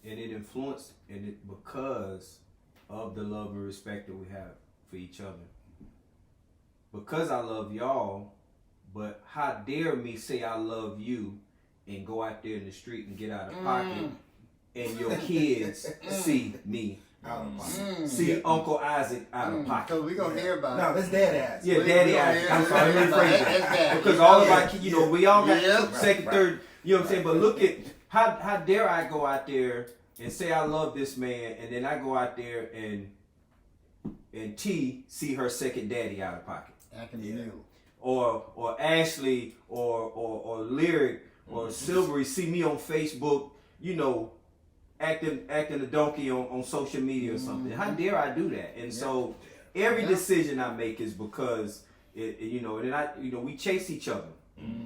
and it influenced and it because of the love and respect that we have for each other. Because I love y'all, but how dare me say I love you and go out there in the street and get out of pocket and your kids see me.
Out of pocket.
See Uncle Isaac out of pocket.
So we're going to hear about
No,
it.
that's Daddy Isaac.
Yeah,
We
Daddy
gonna
Isaac.
hear-
I'm sorry, let me rephrase
That's
that.
Daddy.
Because all of
Yeah.
our kids, you know, we all got
Yeah.
second,
Right,
third, you know what I'm saying? But look at, how dare I go out there and say I love this man, and then I go out there and T see her second daddy out of pocket.
Acting
Yeah.
new.
Or Ashley or Lyric or Silvery see me on Facebook, you know, acting a donkey on social media or something. How dare I do that? And so every
Yeah.
decision I make is because you know, and we chase each other.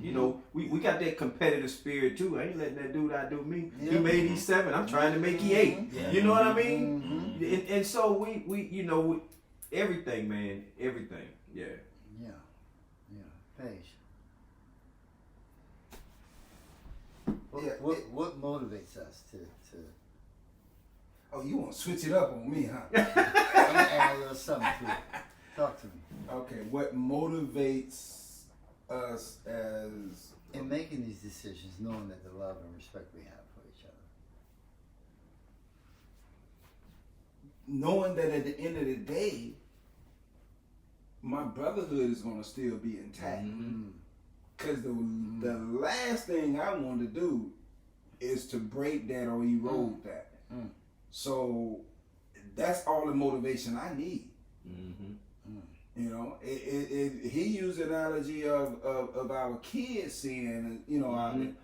You know, we got that competitive spirit too. I ain't letting that dude outdo me. He
Yeah.
made E7. I'm trying to make E8.
Yeah.
You know what I mean?
Mm-hmm.
And so we you know, everything, man, everything. Yeah.
Yeah. Yeah. Paige.
Yeah,
What motivates us to
Oh, you want to switch it up on me, huh?
I'm gonna add a little something to it. Talk to me.
Okay, what motivates us as
In making these decisions, knowing that the love and respect we have for each other.
knowing that at the end of the day, my brotherhood is going to still be intact.
Mm.
Because the last thing I want to do is to break that or erode that.
Mm.
So that's all the motivation I need.
Mm-hmm.
You know, he used the analogy of our kids seeing, you know,
Mhm.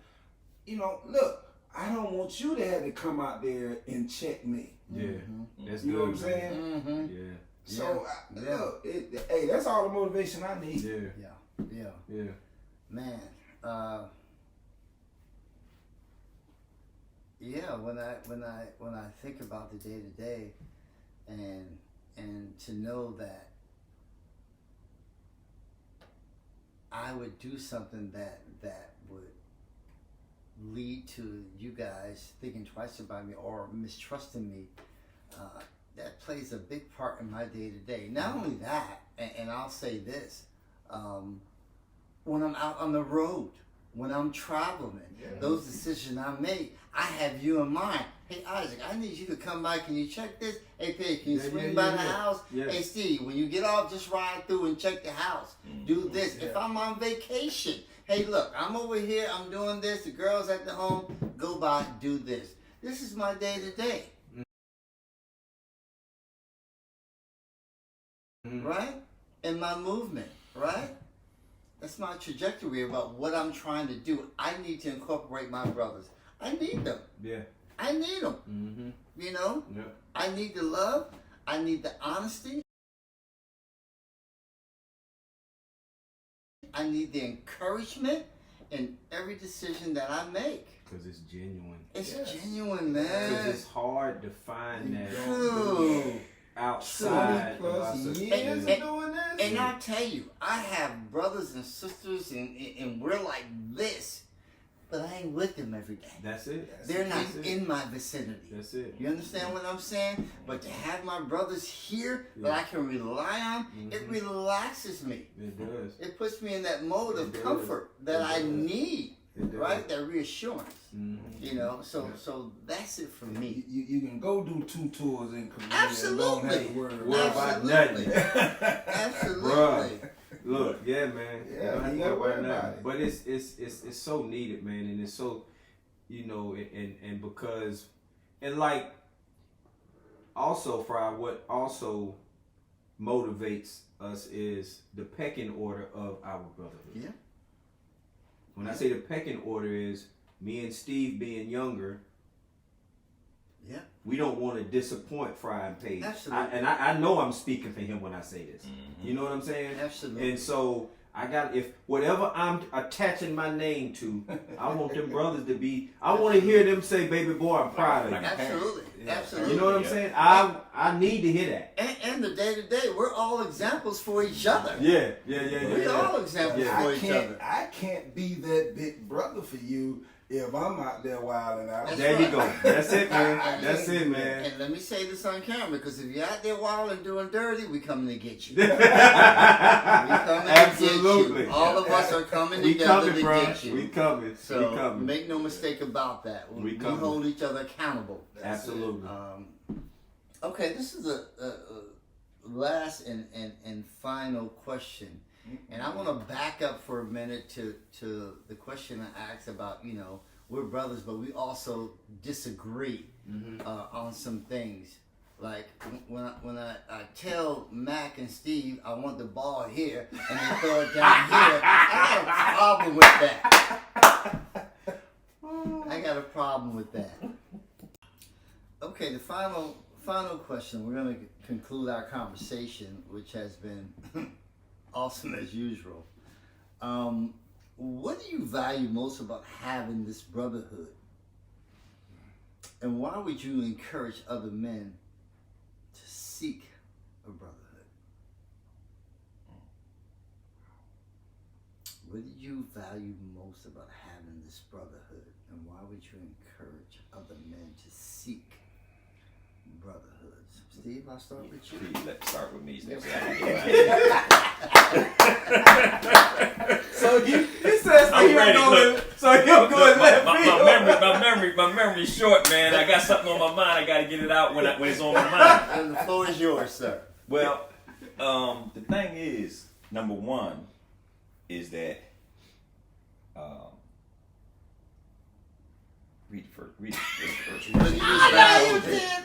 you know, look, I don't want you to have to come out there and check me.
Yeah.
Mhm.
That's
You
good.
know what I'm saying?
Mm-hmm.
Yeah.
So,
Yeah.
look, hey, that's all the motivation I need.
Yeah.
Yeah. Yeah.
Yeah.
Man, yeah. When I think about the day to day, and to know that I would do something that would lead to you guys thinking twice about me or mistrusting me, that plays a big part in my day to day. Not only that, and I'll say this. When I'm out on the road, when I'm traveling, those decisions I make, I have you in mind. Hey Isaac, I need you to come by. Can you check this? Hey Pig, can you swing by the house?
Yeah.
Hey Steve, when you get off, just ride through and check the house. Do this.
Yeah.
If I'm on vacation, hey look, I'm over here, I'm doing this, the girl's at the home, go by, do this. This is my day to day. Right? And my movement, right? That's my trajectory about what I'm trying to do. I need to incorporate my brothers. I need them.
Yeah.
I need them.
Mm-hmm.
You know?
Yeah.
I need the love. I need the honesty. I need the encouragement in every decision that I make.
Because it's genuine.
It's
Yes.
genuine,
Because
man.
it's hard to find that
True.
outside of
20
us.
plus years
And-
of doing this.
And I tell you, I have brothers and sisters, and we're like this, but I ain't with them every day.
That's it.
They're not
That's it.
in my vicinity.
That's it.
You understand what I'm saying? But to have my brothers here that I can rely on, it relaxes me.
It does.
It puts me in that mode
It
of
does.
comfort that
It
I
does.
need,
It does.
right? That reassurance.
Mm-hmm.
You know, so that's it for me.
You can go do 2 tours in Korea
Absolutely.
and don't have to worry
Worry
about
about
Absolutely.
nothing.
Absolutely.
Bruh. Look, yeah, man.
Yeah,
You don't have
you
to
gotta
worry
worry
about
about
nothing. But it's so needed, man, and it's so, you know, and because, and like, also, Fry, what also motivates us is the pecking order of our brotherhood.
Yeah.
When I say the pecking order is me and Steve being younger,
Yeah.
we don't want to disappoint Fry and Paige.
Absolutely.
I know I'm speaking for him when I say this. You know what I'm saying?
Absolutely.
And so I got, if whatever I'm attaching my name to, I want them brothers to be, I want to hear them say, baby boy, I'm proud of you.
Absolutely.
Yeah.
Absolutely.
You know what I'm saying? I need to hear that.
And the day to day, we're all examples for each other.
Yeah.
We're all examples
Yeah.
for each other.
I can't be that big brother for you if I'm out there wilding out.
That's
There you go. That's it, man.
And-
That's it, man.
And let me say this on camera, because if you're out there wild and doing dirty, we coming to get you.
Absolutely.
Get you. All of us are coming
We
together
coming,
to
bro.
get you.
We coming.
So
we coming.
make no mistake about that. We
coming.
hold each other accountable.
Absolutely.
Okay, this is a last and final question, and I want to back up for a minute to the question I asked about, you know, we're brothers, but we also disagree on some things. Like when I tell Mac and Steve I want the ball here and they throw it down here, I got a problem with that. I got a problem with that. Okay, the final question. We're going to conclude our conversation, which has been awesome as usual. What do you value most about having this brotherhood? And why would you encourage other men to seek a brotherhood? What do you value most about having this brotherhood? And why would you encourage other men to seek brotherhoods? Steve, I'll start with you.
Please, let's start with me.
So he says
I'm ready, look.
So he'll go and let
my memory's short, man. I got something on my mind. I got to get it out when it's on my mind.
And the floor is yours, sir.
Well, the thing is, number one, is that read it first.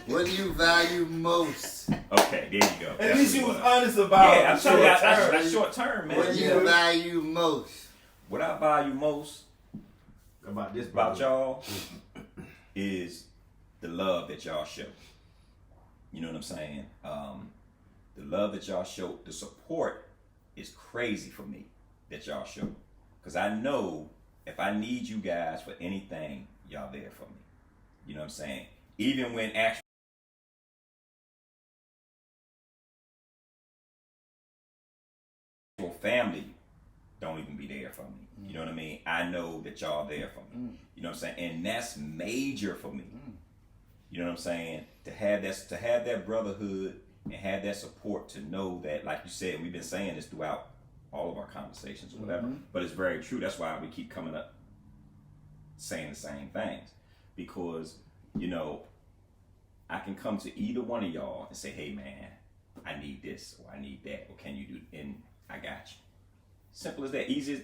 What do you value most?
Okay, there you go.
At least you was honest about it.
Yeah, I'm telling you, that's short term, man.
What do you value most?
What I value most
about this
about y'all is the love that y'all show. You know what I'm saying? The love that y'all show, the support is crazy for me that y'all show. Because I know if I need you guys for anything, y'all there for me. You know what I'm saying? Even when actual family don't even be there for me. You know what I mean? I know that y'all there for me. You know what I'm saying? And that's major for me. You know what I'm saying? To have that brotherhood and have that support, to know that, like you said, we've been saying this throughout all of our conversations or whatever, but it's very true. That's why we keep coming up saying the same things, because, you know, I can come to either one of y'all and say, hey man, I need this or I need that, or can you do, and I got you. Simple as that. Easy as,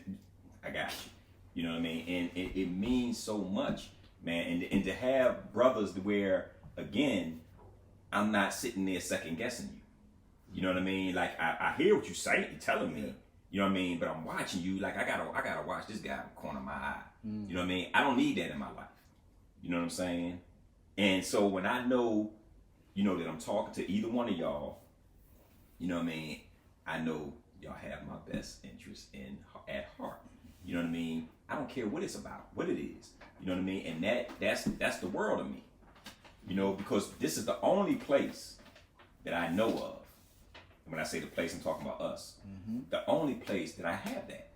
I got you. You know what I mean? And it means so much, man. And to have brothers where, again, I'm not sitting there second guessing you. You know what I mean? Like I hear what you say, you're telling me. You know what I mean? But I'm watching you. Like I gotta watch this guy in the corner of my eye. You know what I mean? I don't need that in my life. You know what I'm saying? And so when I know, you know, that I'm talking to either one of y'all, you know what I mean? I know y'all have my best interest at heart. You know what I mean? I don't care what it's about, what it is. You know what I mean? And that's the world of me. You know, because this is the only place that I know of. And when I say the place, I'm talking about us. The only place that I have that.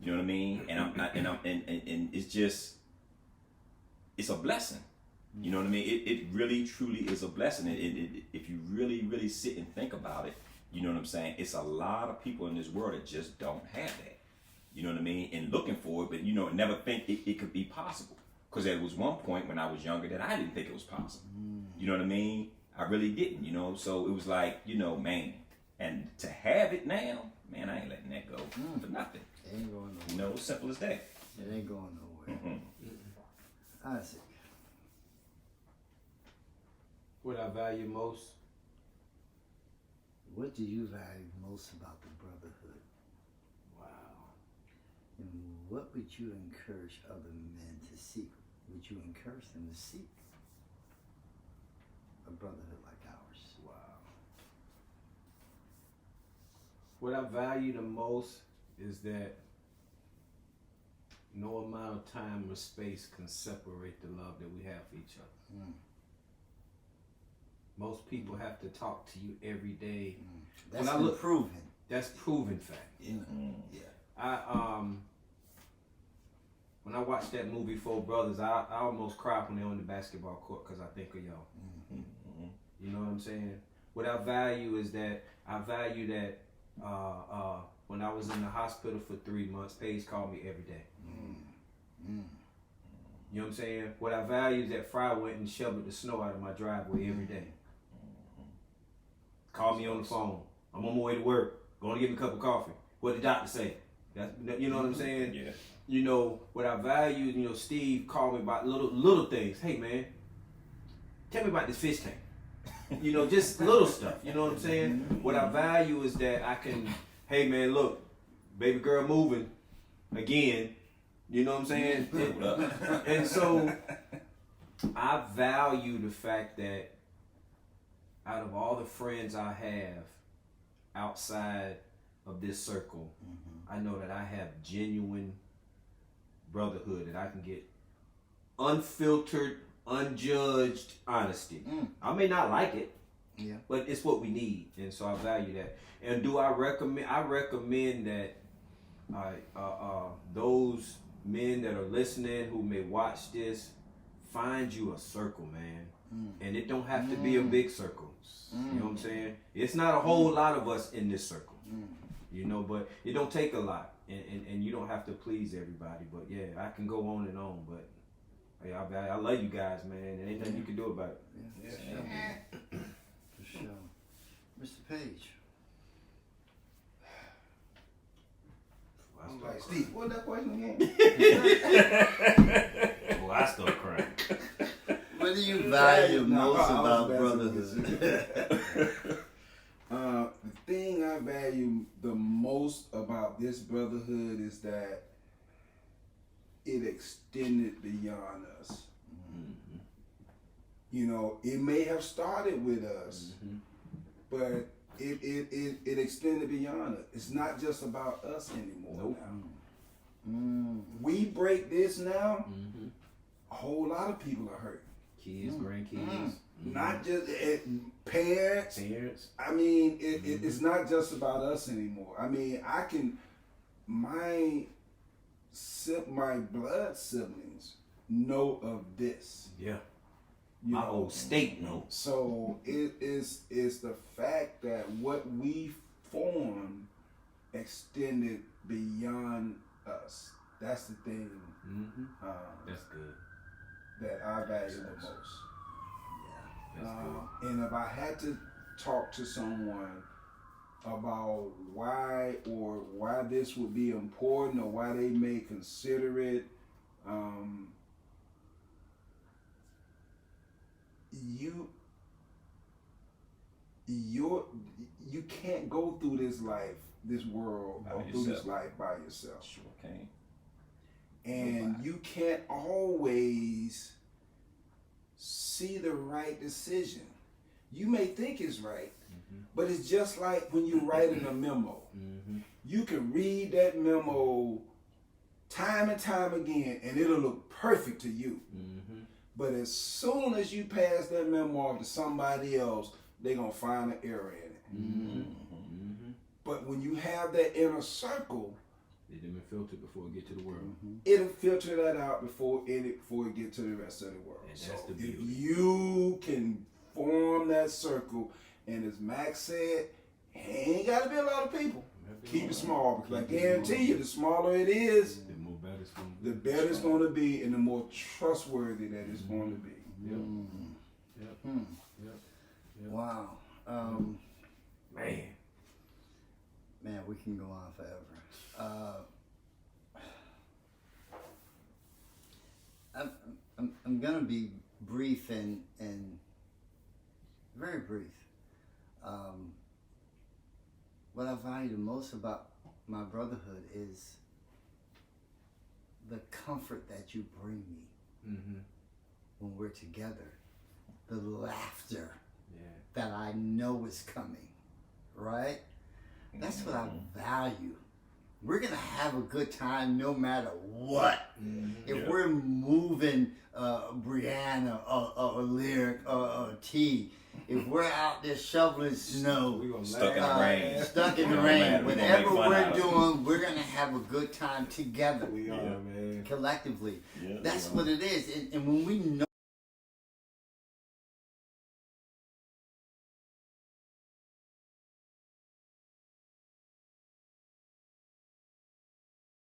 You know what I mean? And it's just, it's a blessing. You know what I mean? It really, truly is a blessing. If you really, really sit and think about it, you know what I'm saying? It's a lot of people in this world that just don't have that. You know what I mean? And looking for it, but, you know, never think it could be possible. Because there was one point when I was younger that I didn't think it was possible. You know what I mean? I really didn't, you know? So it was like, you know, man. And to have it now, man, I ain't letting that go for nothing.
It ain't going nowhere.
You know, simple as that.
It ain't going nowhere. Isaac.
What I value most?
What do you value most about the brotherhood?
Wow.
And what would you encourage other men to seek? Would you encourage them to seek a brotherhood like ours?
Wow. What I value the most is that no amount of time or space can separate the love that we have for each other. Most people have to talk to you every day.
That's
When I
been
look-
proven.
That's proven fact.
You know? Yeah.
When I watched that movie Four Brothers, I almost cried when they're on the basketball court because I think of y'all. You know what I'm saying? What I value is that when I was in the hospital for 3 months, Paige called me every day. You know what I'm saying? What I value is that Fry went and shoveled the snow out of my driveway every day. Called me on the phone. I'm on my way to work. Going to get me a cup of coffee. What did the doctor say? You know what I'm saying?
Yeah.
You know, what I value, you know, Steve called me about little things. Hey, man, tell me about this fish tank. You know, just little stuff. You know what I'm saying? What I value is that I can, hey, man, look, baby girl moving again. You know what I'm saying? And so I value the fact that out of all the friends I have outside of this circle, I know that I have genuine brotherhood, that I can get unfiltered, unjudged honesty. I may not like it, but it's what we need, and so I value that. And do I recommend? I recommend that those men that are listening who may watch this, find you a circle, man. And it don't have to be a big circle. You know what I'm saying? It's not a whole lot of us in this circle. You know, but it don't take a lot, and you don't have to please everybody. But yeah, I can go on and on, but hey, I love you guys, man, and ain't nothing you can do about it.
Yeah, for sure. Mr. Page.
I'm like, Steve, what that question again?
Well, I still crying.
What do you value
No,
most
I was
about
messing
brotherhood?
The thing I value the most about this brotherhood is that it extended beyond us. You know, it may have started with us, but it extended beyond it. It's not just about us anymore now. We break this now, a whole lot of people are hurt.
Kids, grandkids,
Not just parents. I mean, it's not just about us anymore. I mean, my blood siblings know of this.
Yeah.
You
My
know?
old state knows.
So it's the fact that what we formed extended beyond us. That's the thing.
That's good.
That I value the most.
That's good.
And if I had to talk to someone about why this would be important or why they may consider it, you can't go through this world,
By
or
yourself.
through this life by yourself.
Sure can.
And you can't always see the right decision. You may think it's right, but it's just like when you're writing a memo. You can read that memo time and time again, and it'll look perfect to you. But as soon as you pass that memo off to somebody else, they're going to find an error in it. But when you have that inner circle,
It didn't filter before it get to the world.
it'll filter that out before it get to the rest of the world.
And
So
that's the
if
beauty.
you can form that circle, and as Max said, ain't got to be a lot of people. Keep it small, because I guarantee you, the smaller it is,
The more better it's gonna
the better it's going to be, and the more trustworthy that it's going to be.
Wow. Man, we can go on forever. I'm gonna be brief and very brief. What I value the most about my brotherhood is the comfort that you bring me when we're together, the laughter that I know is coming, right? That's what I value we're gonna have a good time no matter what. If
Yeah.
we're moving Brianna or Lyric or T, if we're out there shoveling snow,
We gonna
Stuck in
laugh.
the rain.
stuck in the
No
rain,
matter, we gonna make
whatever
fun
we're
out of it.
doing, we're gonna have a good time together,
We are,
Yeah.
man.
collectively.
Yeah,
That's
yeah.
what it is. And when we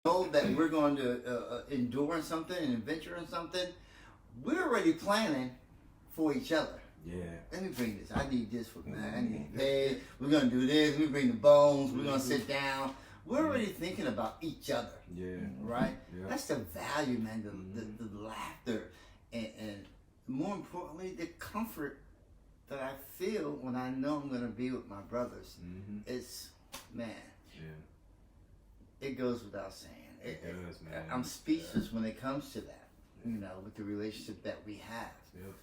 know that we're going to endure something and adventure in something, we're already planning for each other.
Yeah.
Let me bring this. I need this for man. I need hey, we're gonna do this. Let me bring the bones. We're gonna sit down. We're already thinking about each other,
Yeah.
right?
Yeah.
That's the value, man. The laughter, and more importantly, the comfort that I feel when I know I'm gonna be with my brothers.
Mm-hmm.
It's man.
Yeah.
It goes without saying.
It does, man.
I'm speechless when it comes to that. You know, with the relationship that we have.
Yep.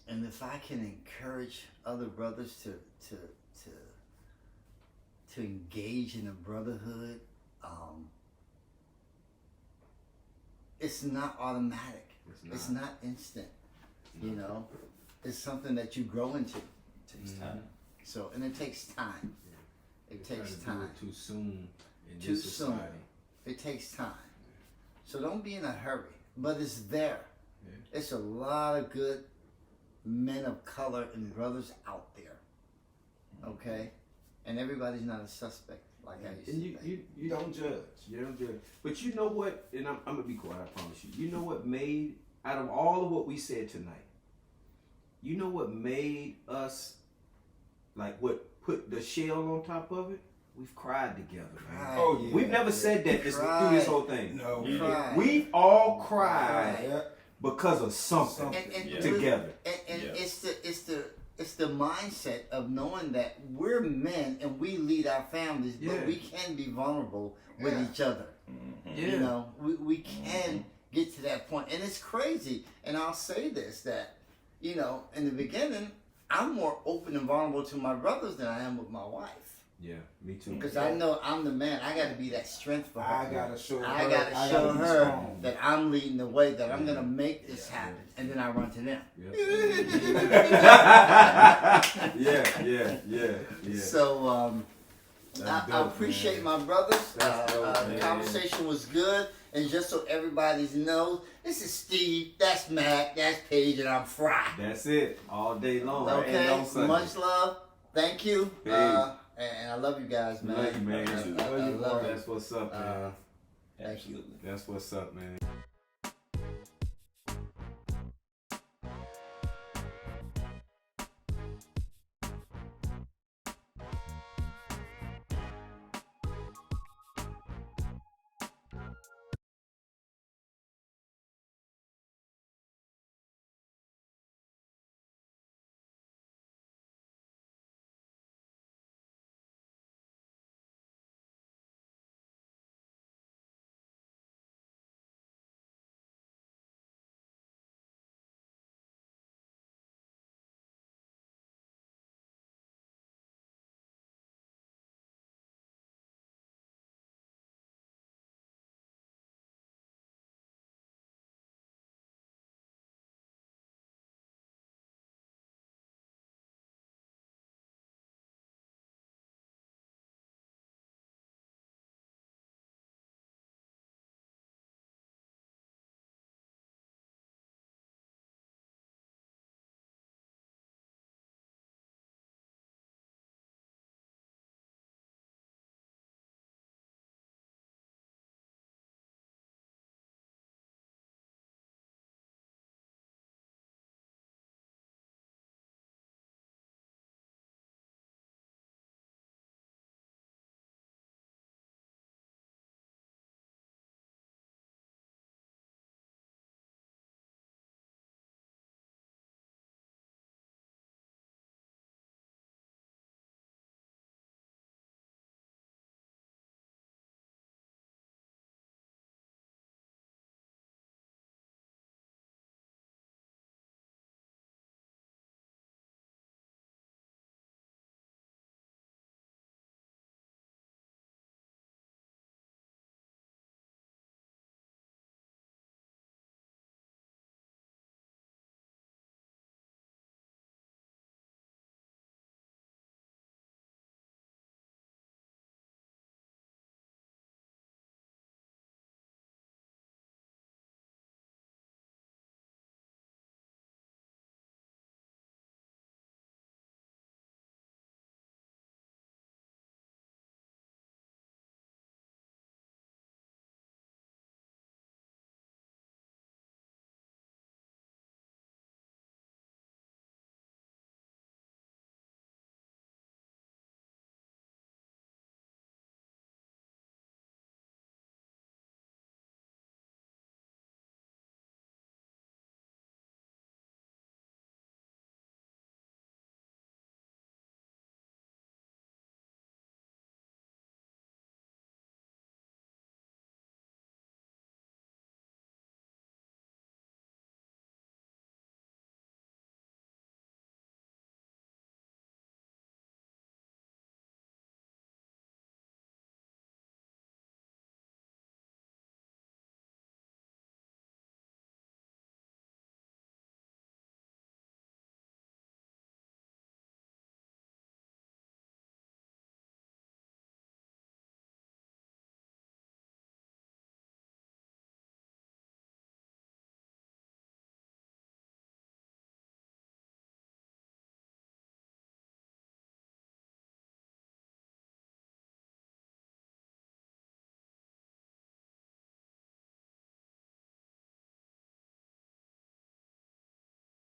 And if I can encourage other brothers to engage in a brotherhood, it's not automatic. It's not instant. You know, it's something that you grow into.
It takes time.
So, and it takes time. It
Try
takes
to do
time.
it too soon in
Too
this
soon.
society.
It takes time. So don't be in a hurry. But it's there.
Yeah.
It's a lot of good men of color and brothers out there. Okay? And everybody's not a suspect like I used
And
to
you,
think.
you
Don't judge.
You don't judge. But you know what? And I'm gonna be quiet. I promise you. You know what made out of all of what we said tonight? You know what made us like what put the shell on top of it? We've cried together, man.
Cried.
Oh, yeah.
We've never said that through this whole thing.
No.
Yeah.
Cried.
We've all cried
Yeah.
because of something
And
Yeah.
together.
And
Yeah.
it's the mindset of knowing that we're men and we lead our families,
Yeah.
but we can be vulnerable with
Yeah.
each other.
Mm-hmm.
Yeah.
You know, we can get to that point. And it's crazy. And I'll say this, that, you know, in the beginning, I'm more open and vulnerable to my brothers than I am with my wife.
Yeah, me too.
Because I know I'm the man. I got to be that strength for her.
I gotta show her.
I got to
I
show
gotta be
her
strong.
that I'm leading the way, that I'm going to make this happen. And then I run to them.
Yeah.
So
That's
I
dope,
appreciate
man.
my brothers.
That's dope,
The
man.
conversation was good. And just so everybody knows, this is Steve, that's Mac, that's Paige, and I'm Fry.
That's it. All day long.
Okay,
And on Sunday.
much love. Thank you.
Peace.
And I love you guys, man.
Love you, man.
I
Love you,
love
That's what's up, man.
thank you.
Absolutely.
That's what's up, man.